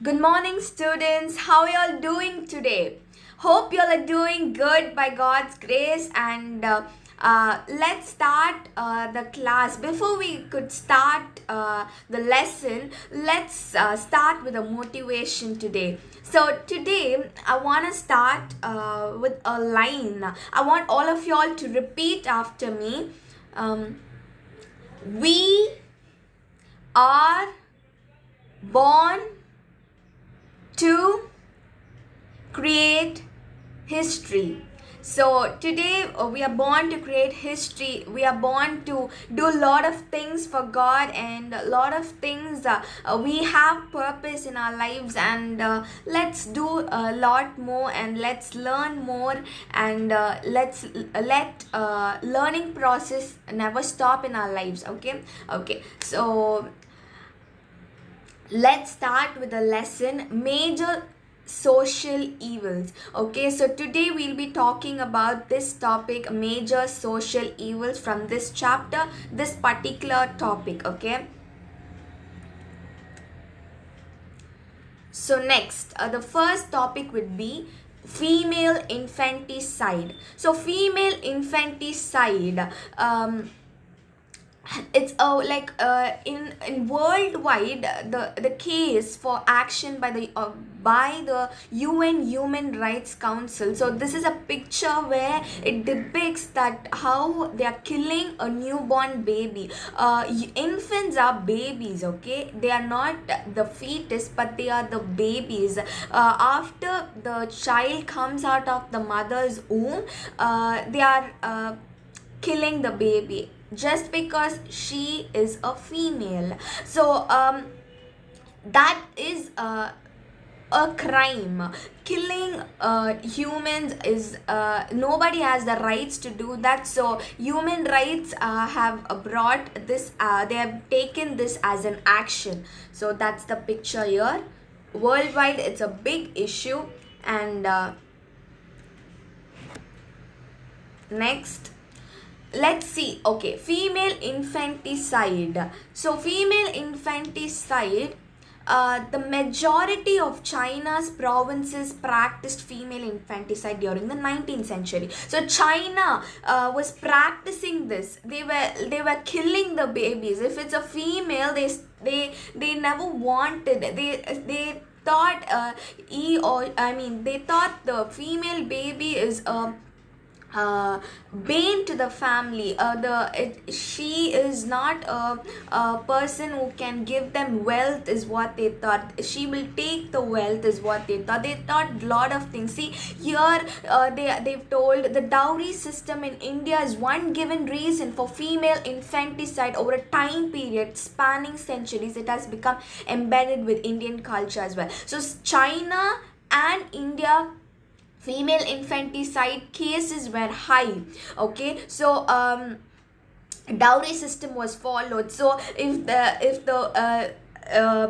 Good morning, students. How are y'all doing today? Hope y'all are doing good by God's grace. And let's start the class. Before we could start the lesson, let's start with a motivation today. So today I want to start with a line. I want all of y'all to repeat after me. Um, we are born to create history. So today we are born to create history. We are born to do a lot of things for God, and a lot of things we have purpose in our lives, and let's do a lot more, and let's learn more, and let's let learning process never stop in our lives. Okay, so let's start with the lesson major social evils. Okay, so today we'll be talking about this topic, major social evils, from this chapter, this particular topic. Okay, so next, the first topic would be female infanticide. So female infanticide, it's like in worldwide, the case for action by the UN Human Rights Council. So this is a picture where it depicts that how they are killing a newborn baby. Infants are babies, okay? They are not the fetus, but they are the babies. After the child comes out of the mother's womb, they are killing the baby just because she is a female. So that is a crime. Killing humans is nobody has the rights to do that. So human rights have brought this, they have taken this as an action. So that's the picture here. Worldwide it's a big issue. And next, let's see. Okay, female infanticide. So female infanticide, the majority of China's provinces practiced female infanticide during the 19th century. So China was practicing this. They were killing the babies. If it's a female, they never wanted. They thought they thought the female baby is a bane to the family. She is not a person who can give them wealth, is what they thought. She will take the wealth, is what they thought. They thought lot of things. See here, they've told the dowry system in India is one given reason for female infanticide over a time period spanning centuries. It has become embedded with Indian culture as well. So China and India, female infanticide cases were high. Okay, so dowry system was followed. So if the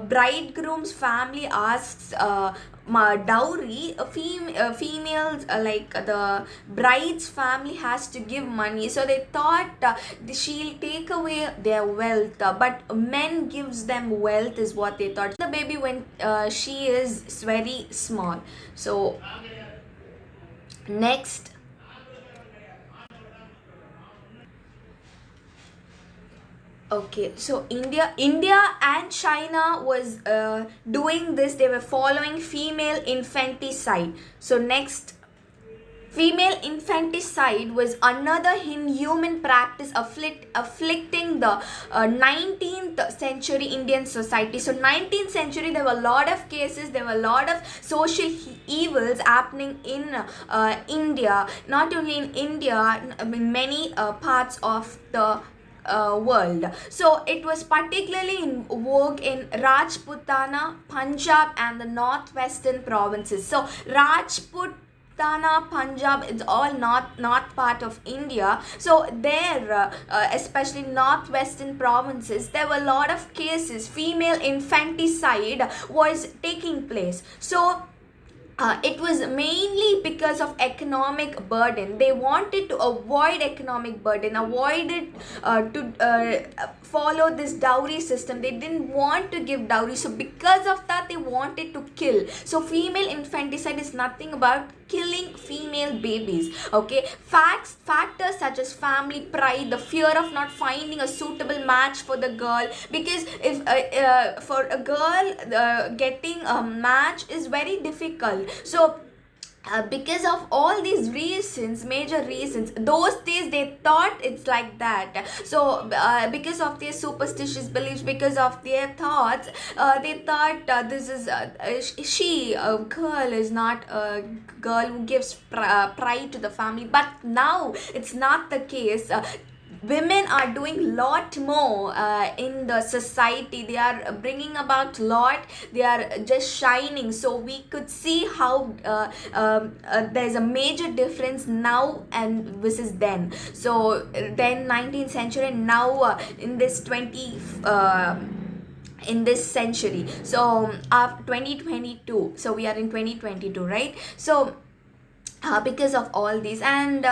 bridegroom's family asks dowry, females, like the bride's family has to give money. So they thought she'll take away their wealth, but men gives them wealth, is what they thought. The baby when she is very small. So next, okay, so India and China was doing this. They were following female infanticide. So next, female infanticide was another inhuman practice afflicting the 19th century Indian society. So 19th century, there were a lot of cases, there were a lot of social evils happening in India. Not only in India, in many parts of the world. So it was particularly in vogue in Rajputana, Punjab, and the northwestern provinces. So Rajputana, Punjab, it's all north part of India. So there, especially northwestern provinces, there were a lot of cases. Female infanticide was taking place. So it was mainly because of economic burden. They wanted to avoid economic burden, avoided to follow this dowry system. They didn't want to give dowry, so because of that they wanted to kill. So female infanticide is nothing about killing female babies. Okay, factors such as family pride, the fear of not finding a suitable match for the girl, because if for a girl getting a match is very difficult. So because of all these reasons, major reasons, those days they thought it's like that. So because of their superstitious beliefs, because of their thoughts, they thought this is she a girl is not a girl who gives pride to the family. But now it's not the case. Women are doing lot more in the society. They are bringing about lot. They are just shining. So we could see how there's a major difference now and versus then. So then 19th century and now in this 20 in this century. So 2022, so we are in 2022, right? So because of all these, and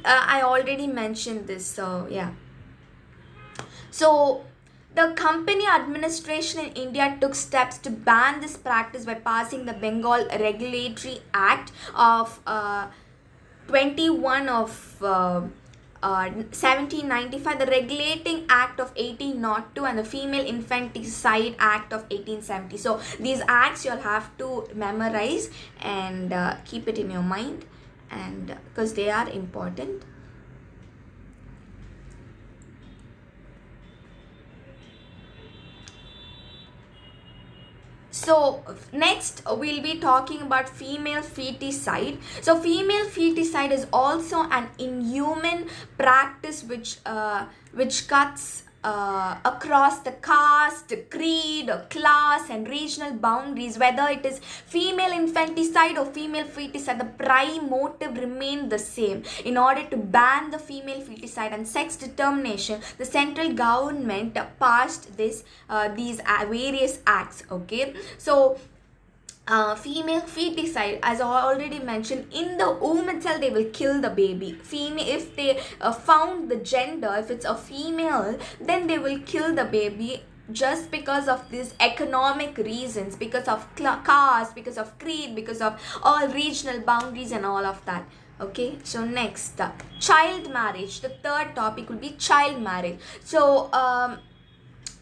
I already mentioned this, so yeah. So the company administration in India took steps to ban this practice by passing the Bengal Regulatory Act of 21 of 1795, the Regulating Act of 1802, and the Female Infanticide Act of 1870. So these acts you'll have to memorize and keep it in your mind, and because they are important. So next we'll be talking about female feticide. So female feticide is also an inhuman practice which cuts across the caste, creed, class, and regional boundaries. Whether it is female infanticide or female feticide, the prime motive remained the same. In order to ban the female feticide and sex determination, the central government passed these various acts. Okay, so female feticide, as I already mentioned, in the womb itself they will kill the baby. Female, if they found the gender, if it's a female, then they will kill the baby just because of these economic reasons, because of caste, because of creed, because of all regional boundaries and all of that. Okay, so next, child marriage. The third topic will be child marriage. So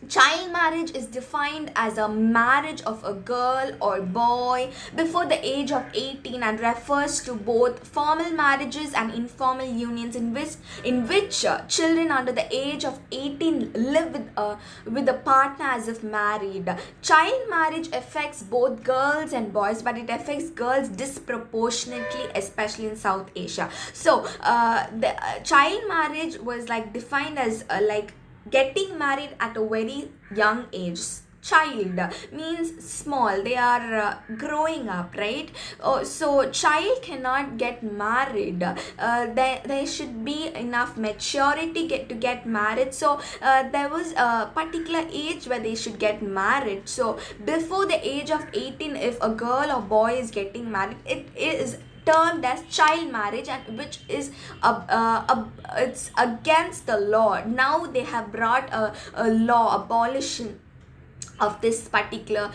child marriage is defined as a marriage of a girl or boy before the age of 18 and refers to both formal marriages and informal unions in which children under the age of 18 live with a partner as if married. Child marriage affects both girls and boys, but it affects girls disproportionately, especially in South Asia. So the child marriage was like defined as like getting married at a very young age. Child means small, they are growing up, right? So child cannot get married. There should be enough maturity to get married. So there was a particular age where they should get married. So before the age of 18, if a girl or boy is getting married, it is termed as child marriage, and which is it's against the law. Now they have brought a law abolition of this particular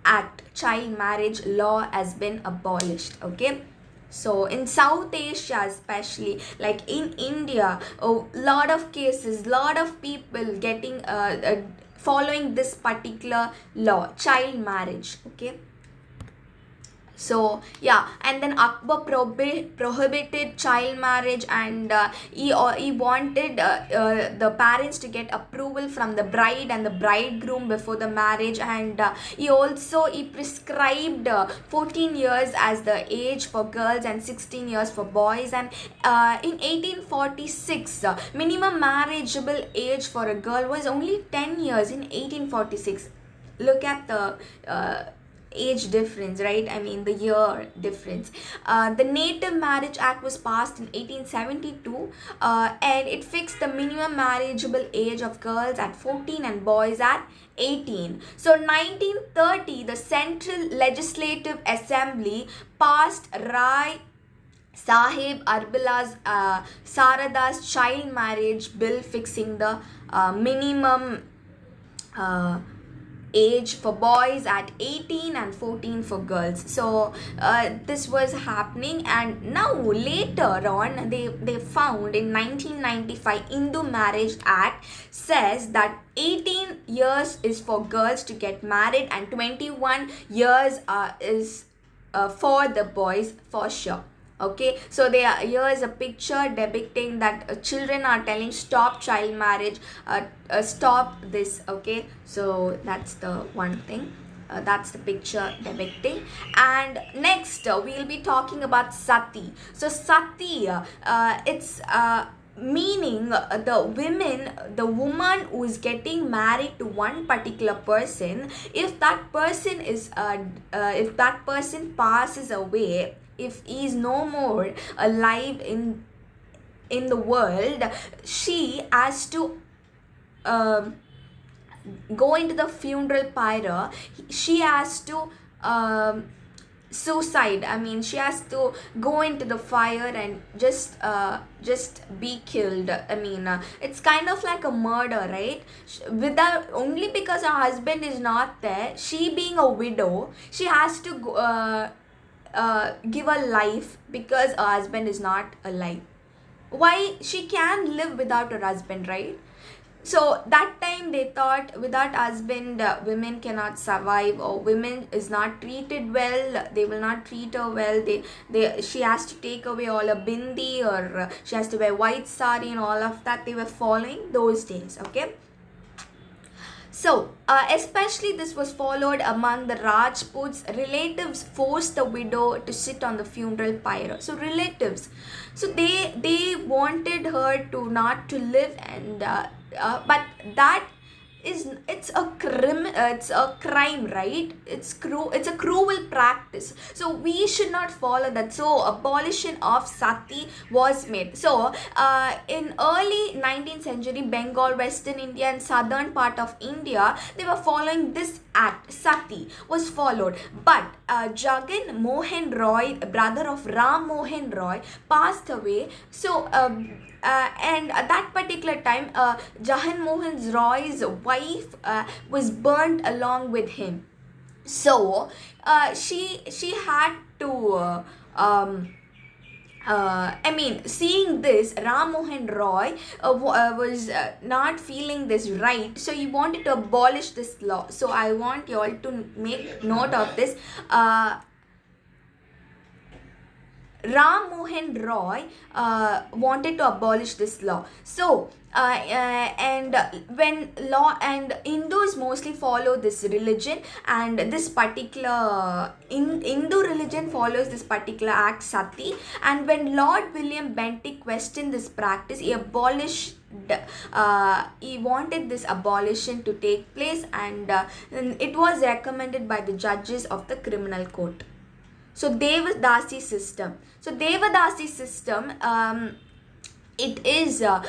act. Child marriage law has been abolished. Okay, so in South Asia, especially like in India, a lot of cases, lot of people getting following this particular law, child marriage. Okay, so yeah, and then Akbar prohibited child marriage, and he wanted the parents to get approval from the bride and the bridegroom before the marriage, and he prescribed 14 years as the age for girls and 16 years for boys. And in 1846, minimum marriageable age for a girl was only 10 years in 1846. Look at the age difference, right? I mean the year difference. The Native Marriage Act was passed in 1872, and it fixed the minimum marriageable age of girls at 14 and boys at 18. So 1930, the Central Legislative Assembly passed Rai Sahib Arbila's Sarada's child marriage bill, fixing the minimum uh, age for boys at 18 and 14 for girls. So this was happening, and now later on they found in 1995 Hindu Marriage Act says that 18 years is for girls to get married and 21 years is for the boys for sure. Okay, so here is a picture depicting that children are telling stop child marriage, stop this. Okay, so that's the one thing, that's the picture depicting. And next we'll be talking about sati. So sati, it's meaning the woman who is getting married to one particular person, if that person is if that person passes away, if he is no more alive in the world, she has to um, go into the funeral pyre. She has to suicide, I mean she has to go into the fire and just be killed. I mean it's kind of like a murder, right? Without, only because her husband is not there, she being a widow, she has to go, give a life because her husband is not alive. Why she can live without her husband, right? So that time they thought without husband women cannot survive, or women is not treated well, they will not treat her well, they she has to take away all her bindi, or she has to wear white sari and all of that. They were following those days. Okay, so, especially this was followed among the Rajputs. Relatives forced the widow to sit on the funeral pyre. So, relatives, so they wanted her to not to live, and but that is, it's a crime, right? It's a cruel practice, so we should not follow that. So abolition of sati was made. So in early 19th century, Bengal, Western India and southern part of India, they were following this act. Sati was followed, but Jagan Mohan Roy, brother of Ram Mohan Roy, passed away. So and at that particular time, Jahan Mohan Roy's wife was burnt along with him. So she had to I mean, seeing this, Ram Mohan Roy was not feeling this right, so he wanted to abolish this law. So I want you all to make note of this. Ram Mohan Roy wanted to abolish this law. So, and when law and Hindus mostly follow this religion, and this particular Hindu religion follows this particular act Sati. And when Lord William Bentinck questioned this practice, he abolished. He wanted this abolition to take place, and it was recommended by the judges of the criminal court. So Devadasi system. So Devadasi system, it is a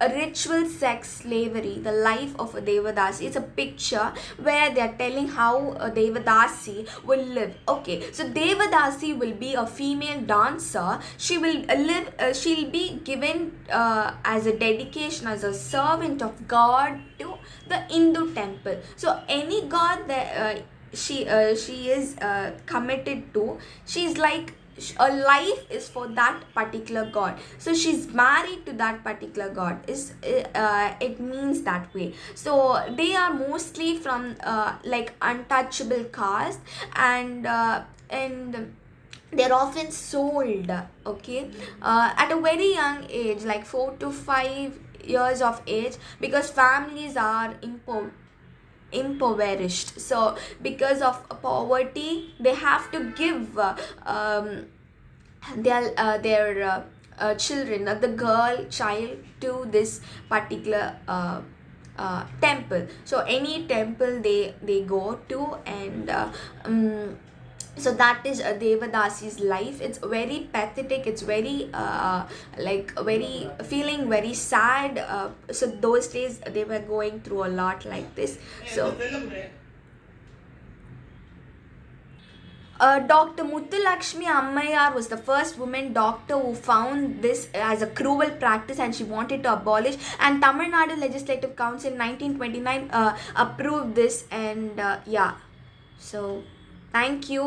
ritual sex slavery, the life of a Devadasi. It's a picture where they are telling how a Devadasi will live. Okay, so Devadasi will be a female dancer. She will live, she'll be given as a dedication, as a servant of God to the Hindu temple. So any god that she is committed to, she's like, a life is for that particular god, so she's married to that particular god. Is it means that way. So they are mostly from like untouchable caste, and they're often sold, okay, at a very young age, like 4 to 5 years of age, because families are impoverished. So because of poverty, they have to give their children, the girl child, to this particular temple. So any temple they go to, and so that is Devadasi's life. It's very pathetic, it's very like very feeling very sad. So those days they were going through a lot like this. So Dr. Muthulakshmi Ammayar was the first woman doctor who found this as a cruel practice, and she wanted to abolish. And Tamil Nadu Legislative Council in 1929 approved this, and yeah. So thank you.